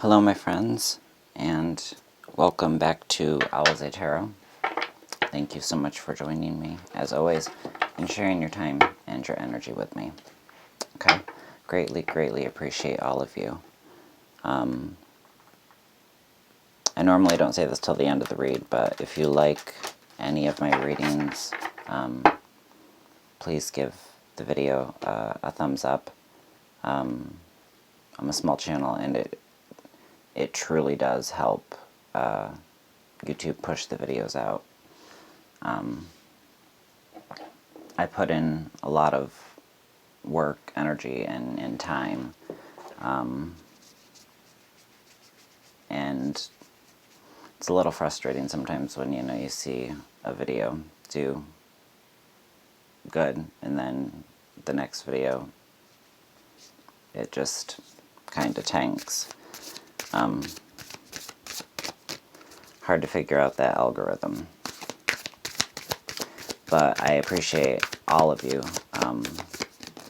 Hello my friends, and welcome back to Owlets Tarot. Thank you so much for joining me, as always, and sharing your time and your energy with me. Okay? Greatly appreciate all of you. I normally don't say this till the end of the read, but if you like any of my readings, please give the video a thumbs up. I'm a small channel, and it truly does help YouTube push the videos out. I put in a lot of work, energy, and time, and it's a little frustrating sometimes when you see a video do good, and then the next video it just kind of tanks. Hard to figure out that algorithm. But I appreciate all of you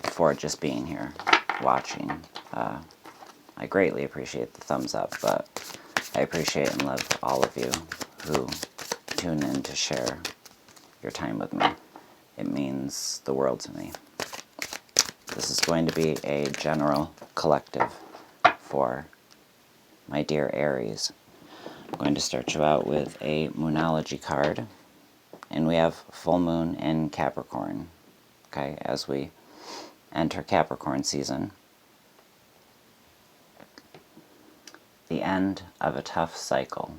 for just being here, watching. I greatly appreciate the thumbs up, but I appreciate and love all of you who tune in to share your time with me. It means the world to me. This is going to be a general collective for my dear Aries. I'm going to start you out with a Monology card. And we have full moon in Capricorn, okay, as we enter Capricorn season. The end of a tough cycle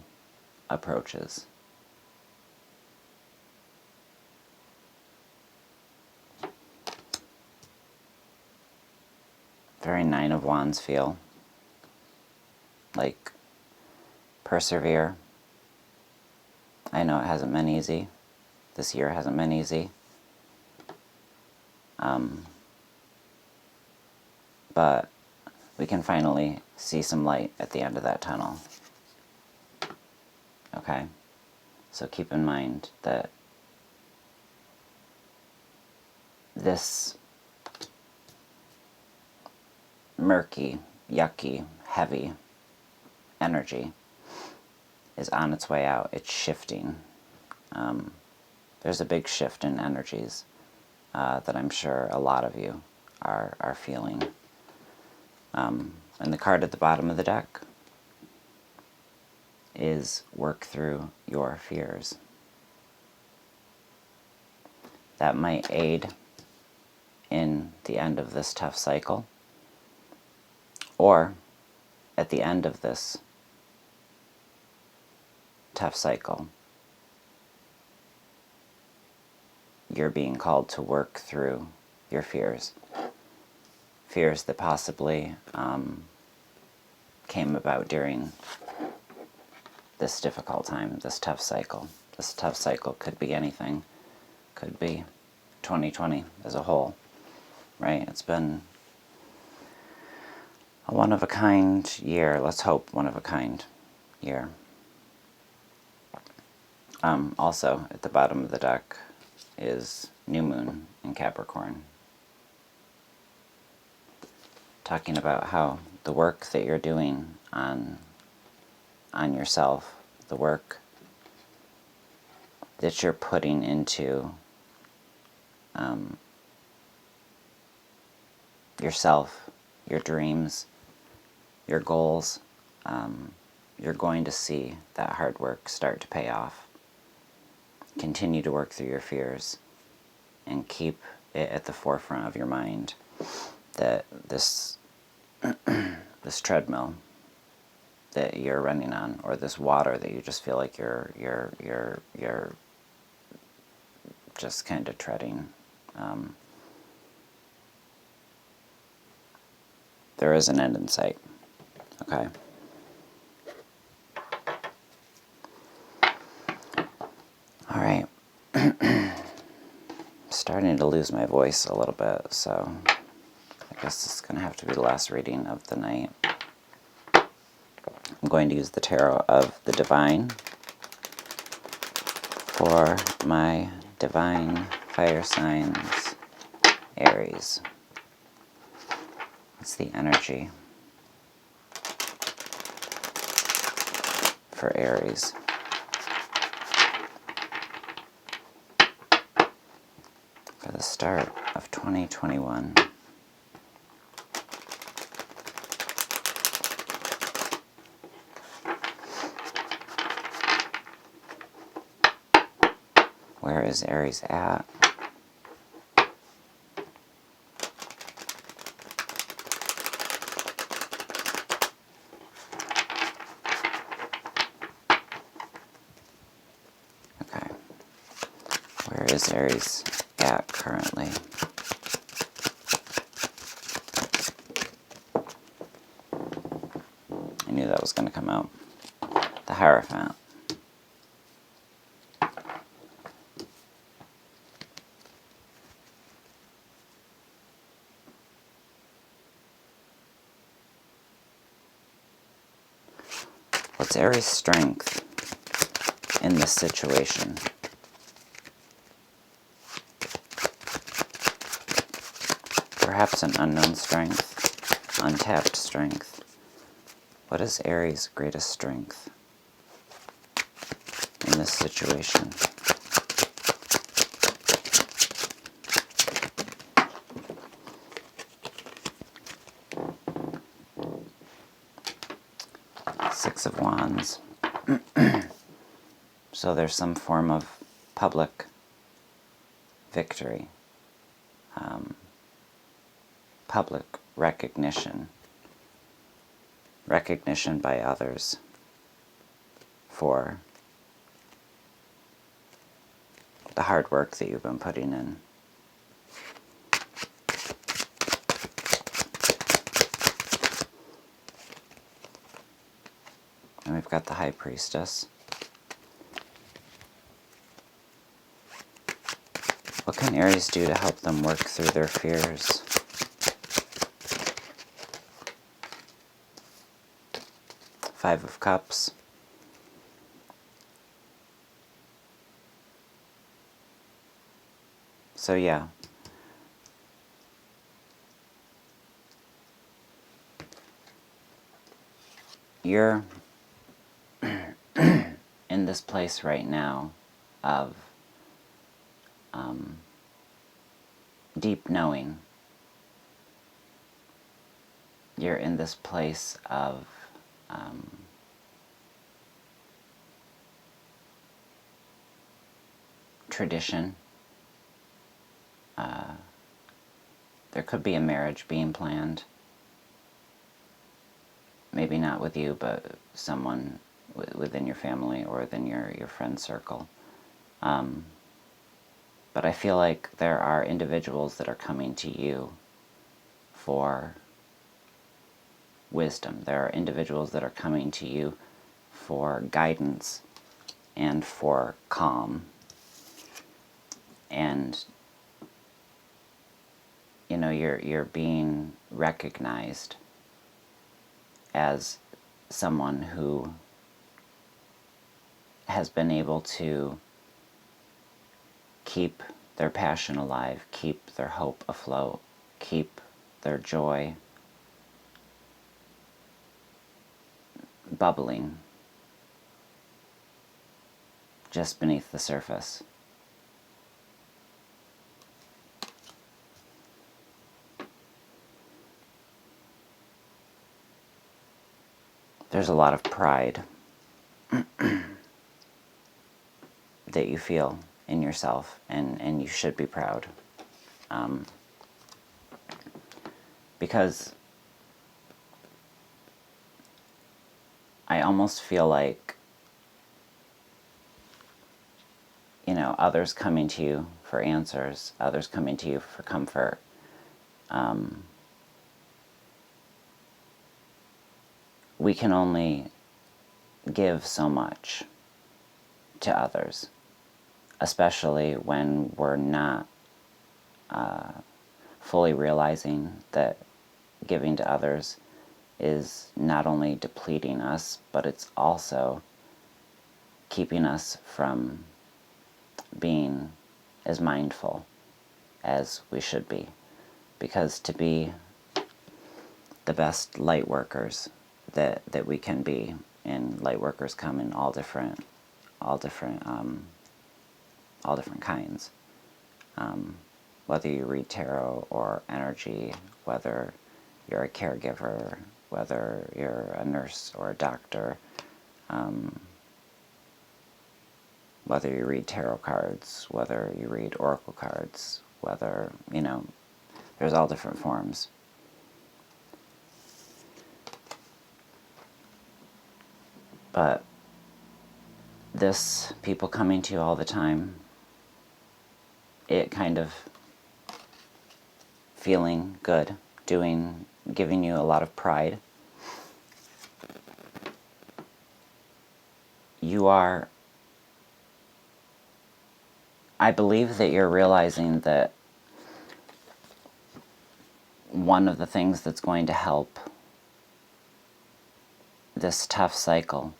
approaches. Very Nine of Wands feel. Like, persevere. I know it hasn't been easy. This year hasn't been easy. But we can finally see some light at the end of that tunnel. Okay? So keep in mind that this murky, yucky, heavy energy is on its way out. It's shifting. There's a big shift in energies that I'm sure a lot of you are feeling. And the card at the bottom of the deck is work through your fears. That might aid in the end of this tough cycle, or at the end of this tough cycle, you're being called to work through your fears. Fears that possibly came about during this difficult time, this tough cycle. This tough cycle could be anything. Could be 2020 as a whole, right? It's been a one-of-a-kind year. Let's hope one-of-a-kind year. Also, at the bottom of the deck is new moon in Capricorn. Talking about how the work that you're doing on yourself, the work that you're putting into yourself, your dreams, your goals, you're going to see that hard work start to pay off. Continue to work through your fears and keep it at the forefront of your mind that this this treadmill that you're running on, or this water that you just feel like you're just kind of treading, there is an end in sight. Okay? All right. Starting to lose my voice a little bit, so I guess this is going to have to be the last reading of the night. I'm going to use the Tarot of the Divine for my divine fire signs, Aries. It's the energy for Aries. For the start of 2021. Where is Aries at? Okay. Where is Aries at currently? I knew that was going to come out. The Hierophant. What's Aries' strength in this situation? Perhaps an unknown strength, untapped strength. What is Aries' greatest strength in this situation? Six of Wands. So there's some form of public victory, public recognition by others for the hard work that you've been putting in. And we've got the High Priestess. What can Aries do to help them work through their fears? Five of Cups. So yeah. You're in this place right now of deep knowing. You're in this place of tradition. There could be a marriage being planned. Maybe not with you, but someone within your family or within your friend circle. But I feel like there are individuals that are coming to you for wisdom. There are individuals that are coming to you for guidance and for calm. And you know, you're being recognized as someone who has been able to keep their passion alive, keep their hope afloat, keep their joy bubbling just beneath the surface. There's a lot of pride that you feel in yourself, and you should be proud. Because I almost feel like, you know, others coming to you for answers, others coming to you for comfort, we can only give so much to others, especially when we're not fully realizing that giving to others is not only depleting us, but it's also keeping us from being as mindful as we should be. Because to be the best light workers that we can be and light workers come in all different kinds. Whether you read tarot or energy, whether you're a caregiver, whether you're a nurse or a doctor, whether you read tarot cards, whether you read oracle cards, whether, there's all different forms. But this people coming to you all the time, it kind of feeling good, giving you a lot of pride. I believe that you're realizing that one of the things that's going to help this tough cycle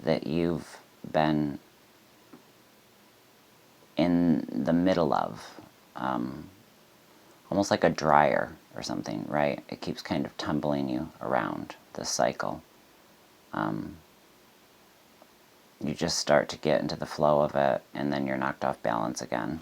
that you've been in the middle of, almost like a dryer or something, right? It keeps kind of tumbling you around this cycle. You just start to get into the flow of it, and then you're knocked off balance again.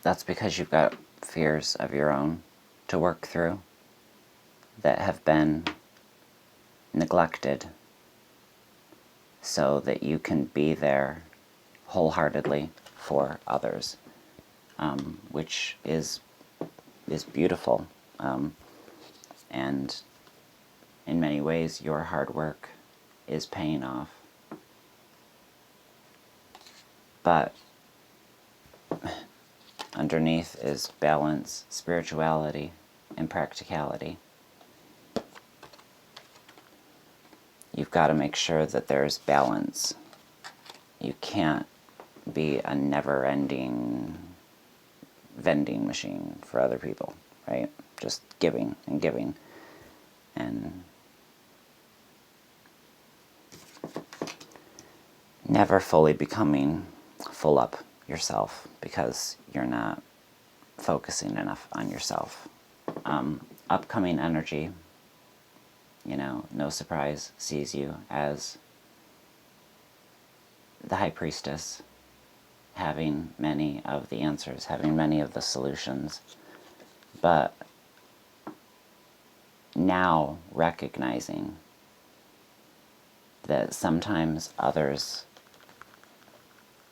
That's because you've got fears of your own to work through that have been neglected so that you can be there wholeheartedly for others, which is beautiful. And in many ways, your hard work is paying off. But underneath is balance, spirituality, and practicality. You've got to make sure that there's balance. You can't be a never-ending vending machine for other people, right? Just giving and giving. And never fully becoming full up yourself because you're not focusing enough on yourself. Upcoming energy, no surprise, sees you as the High Priestess, having many of the answers, having many of the solutions, but now recognizing that sometimes others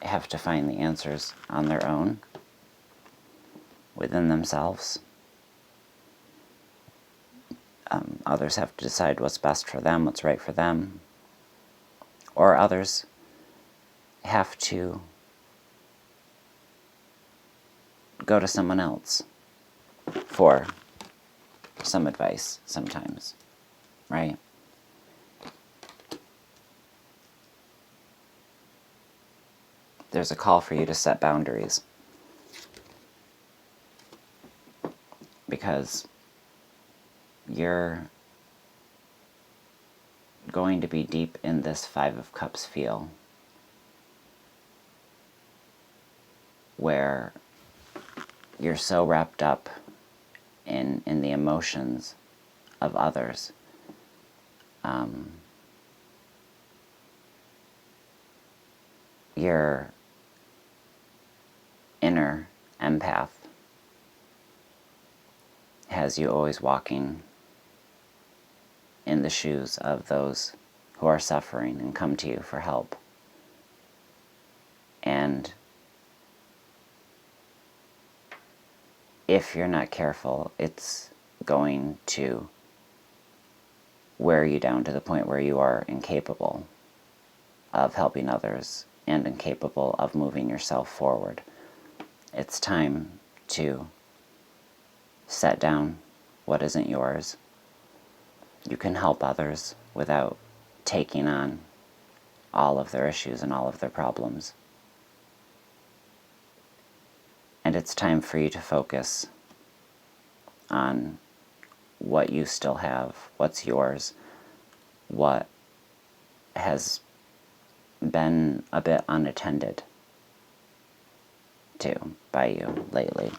have to find the answers on their own, within themselves. Others have to decide what's best for them, what's right for them. Or others have to go to someone else for some advice sometimes, right? There's a call for you to set boundaries, because you're going to be deep in this Five of Cups feel, where you're so wrapped up in the emotions of others. Your inner empath has you always walking in the shoes of those who are suffering and come to you for help. And if you're not careful, it's going to wear you down to the point where you are incapable of helping others and incapable of moving yourself forward. It's time to set down what isn't yours. You can help others without taking on all of their issues and all of their problems. And it's time for you to focus on what you still have, what's yours, what has been a bit unattended to by you lately.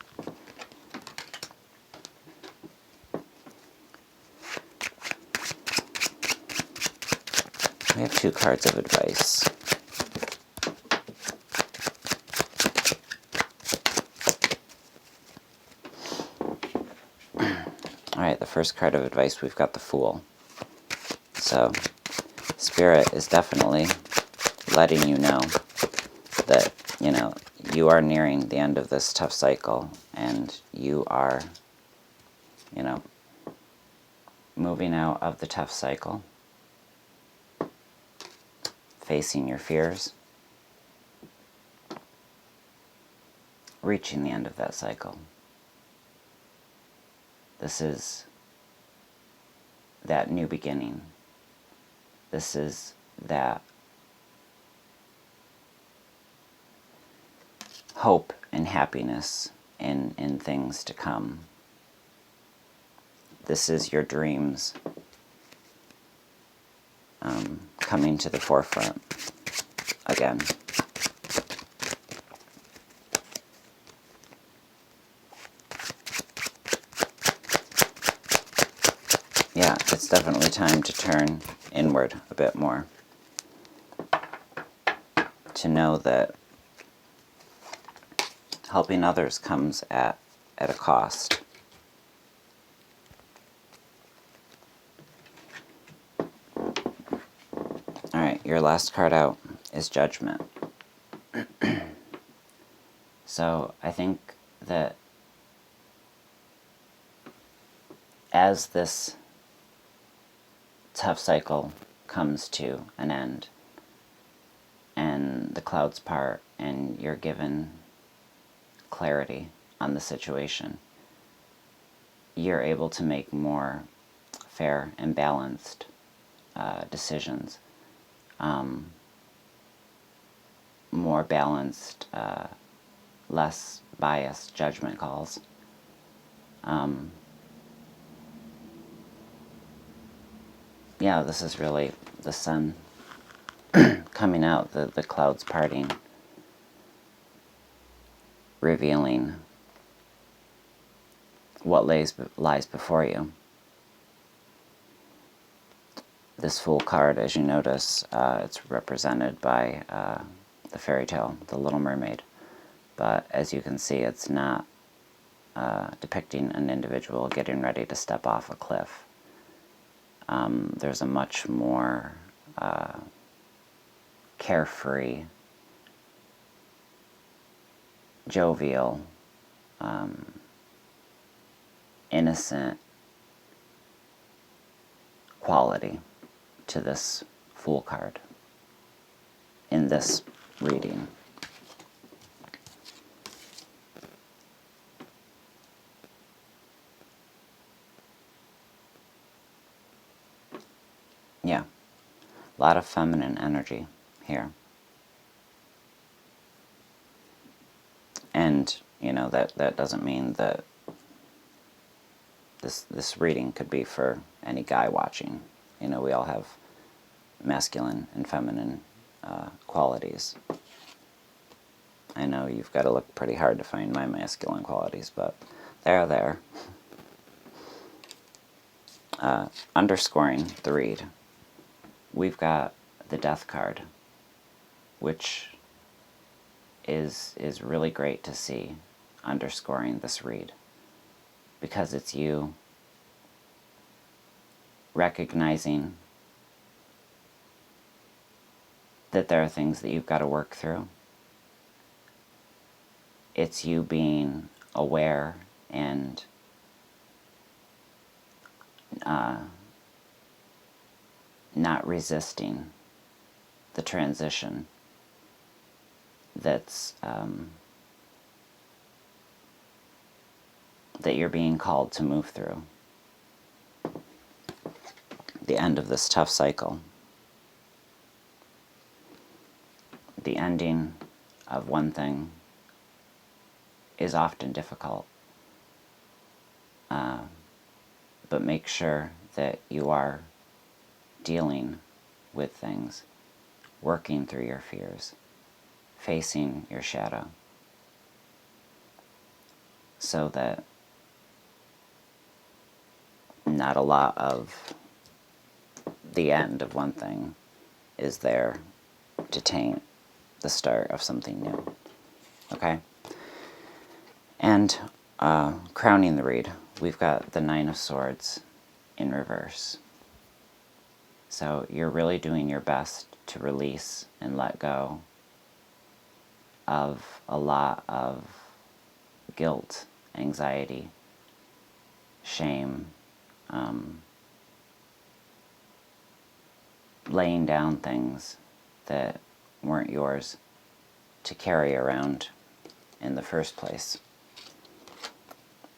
2 cards of advice. Alright, the first card of advice, we've got the Fool. So, Spirit is definitely letting you know that, you are nearing the end of this tough cycle, and you are, moving out of the tough cycle, facing your fears, reaching the end of that cycle. This is that new beginning. This is that hope and happiness in things to come. This is your dreams coming to the forefront again. Yeah, it's definitely time to turn inward a bit more. To know that helping others comes at a cost. Alright, your last card out is Judgment. So I think that as this tough cycle comes to an end, and the clouds part, and you're given clarity on the situation, you're able to make more fair and balanced decisions, more balanced, less biased judgment calls. Yeah, this is really the sun coming out, the clouds parting, revealing what lies before you. This Fool card, as you notice, it's represented by the fairy tale, The Little Mermaid. But as you can see, it's not depicting an individual getting ready to step off a cliff. There's a much more carefree, jovial, innocent quality to this Fool card in this reading. Yeah, a lot of feminine energy here. And, that doesn't mean that this reading could be for any guy watching. We all have masculine and feminine qualities. I know you've got to look pretty hard to find my masculine qualities, but they're there. Underscoring the read, we've got the Death card, which is really great to see underscoring this read, because it's you recognizing that there are things that you've got to work through. It's you being aware and not resisting the transition that's that you're being called to move through. The end of this tough cycle. The ending of one thing is often difficult, but make sure that you are dealing with things, working through your fears, facing your shadow, so that not a lot of the end of one thing is there to taint the start of something new. Okay? And crowning the read, we've got the Nine of Swords in reverse. So you're really doing your best to release and let go of a lot of guilt, anxiety, shame, laying down things that weren't yours to carry around in the first place.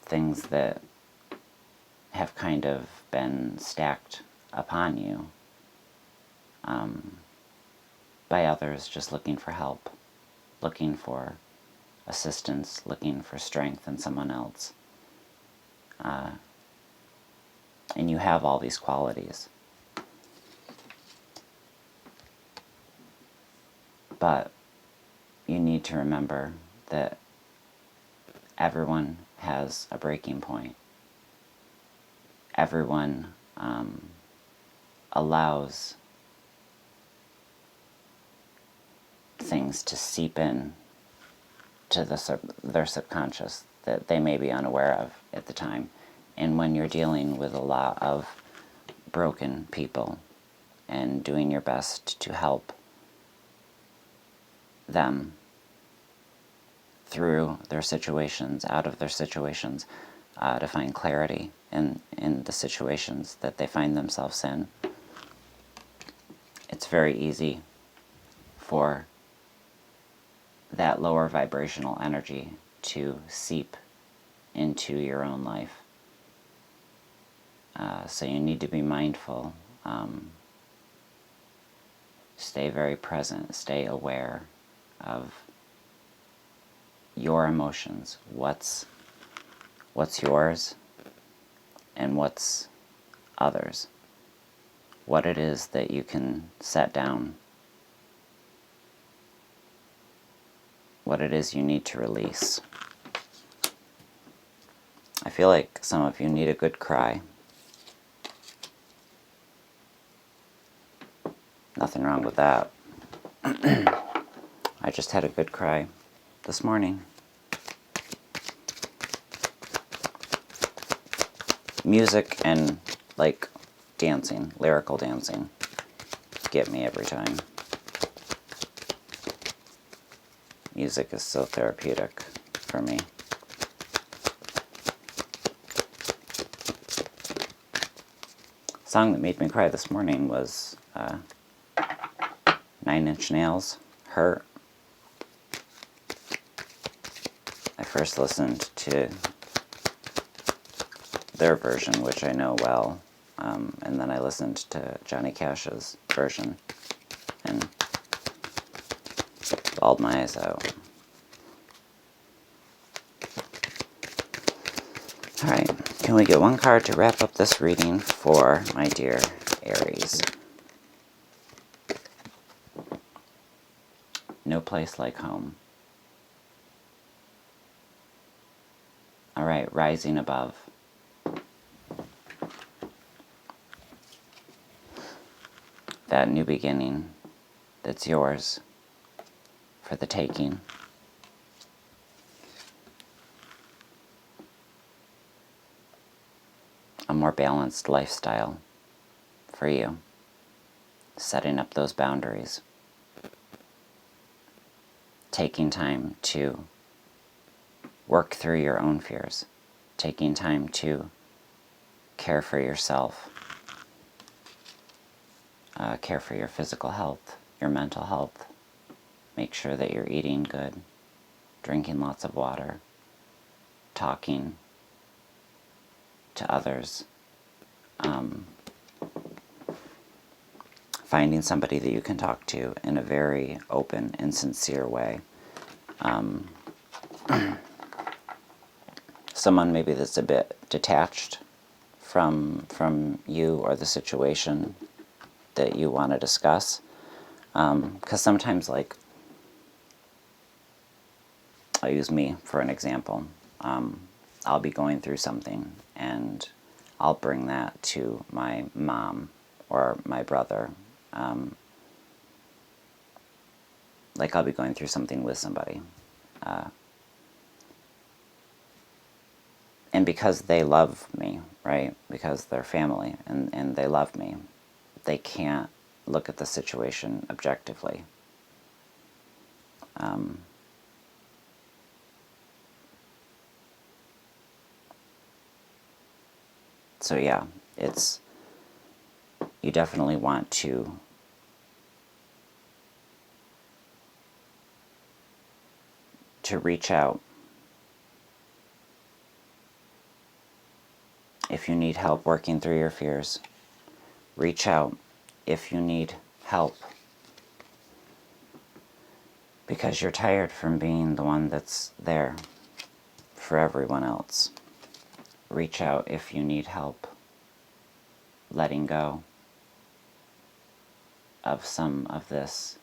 Things that have kind of been stacked upon you by others just looking for help, looking for assistance, looking for strength in someone else. And you have all these qualities. But you need to remember that everyone has a breaking point. Everyone allows things to seep in to their subconscious that they may be unaware of at the time. And when you're dealing with a lot of broken people and doing your best to help them through their situations, out of their situations, to find clarity in the situations that they find themselves in, it's very easy for that lower vibrational energy to seep into your own life. So you need to be mindful, stay very present, stay aware of your emotions, what's yours and what's others, what it is that you can set down, what it is you need to release. I feel like some of you need a good cry. Nothing wrong with that. I just had a good cry this morning. Music and, like, dancing, lyrical dancing, get me every time. Music is so therapeutic for me. The song that made me cry this morning was 9 Inch Nails, Hurt. I first listened to their version, which I know well, and then I listened to Johnny Cash's version and bawled my eyes out. Alright, can we get one card to wrap up this reading for my dear Aries? No place like home. Alright, rising above. That new beginning that's yours for the taking. A more balanced lifestyle for you. Setting up those boundaries. Taking time to work through your own fears. Taking time to care for yourself. Care for your physical health, your mental health. Make sure that you're eating good, drinking lots of water, talking to others, finding somebody that you can talk to in a very open and sincere way. Someone maybe that's a bit detached from you or the situation that you want to discuss. Because sometimes, like, I'll use me for an example. I'll be going through something and I'll bring that to my mom or my brother. like I'll be going through something with somebody. And because they love me, right? Because they're family and they love me, they can't look at the situation objectively. So yeah, you definitely want to reach out if you need help working through your fears. Reach out if you need help because you're tired from being the one that's there for everyone else. Reach out if you need help letting go of some of this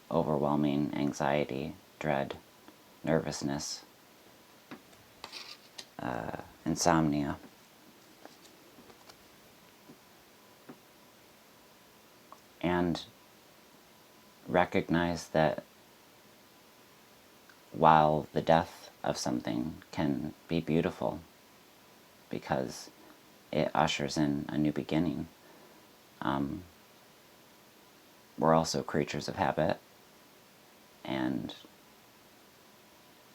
overwhelming anxiety, dread, nervousness, insomnia. And recognize that while the death of something can be beautiful because it ushers in a new beginning, we're also creatures of habit, and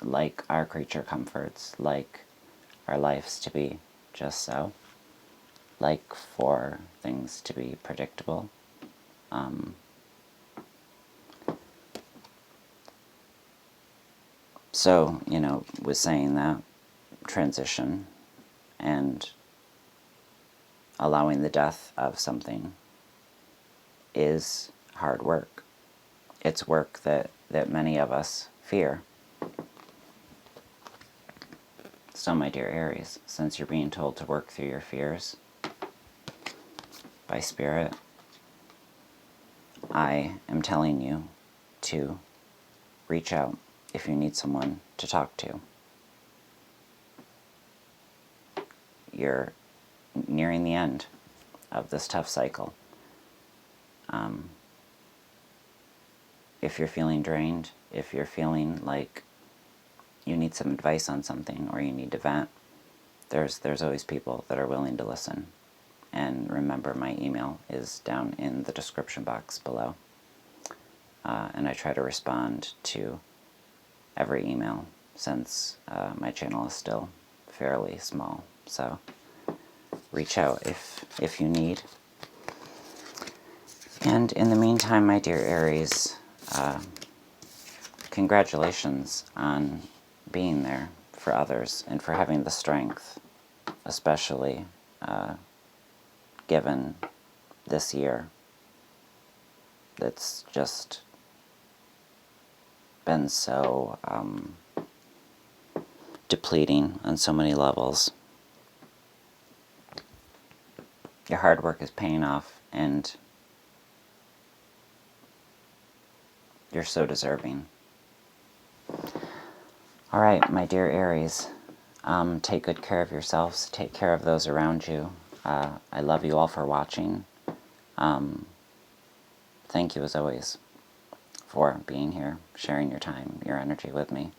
like our creature comforts, like our lives to be just so, like for things to be predictable. So, with saying that, transition and allowing the death of something is hard work. It's work that many of us fear. So, my dear Aries, since you're being told to work through your fears by Spirit, I am telling you to reach out if you need someone to talk to. You're nearing the end of this tough cycle. If you're feeling drained, if you're feeling like you need some advice on something or you need to vent, there's always people that are willing to listen. And remember, my email is down in the description box below. And I try to respond to every email since my channel is still fairly small. So reach out if you need. And in the meantime, my dear Aries, congratulations on being there for others and for having the strength, especially given this year that's just been so depleting on so many levels. Your hard work is paying off, and you're so deserving. All right, my dear Aries, take good care of yourselves. Take care of those around you. I love you all for watching. Thank you, as always, for being here, sharing your time, your energy with me.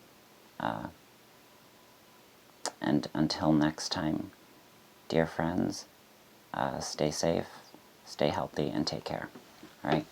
And until next time, dear friends, stay safe, stay healthy, and take care. All right?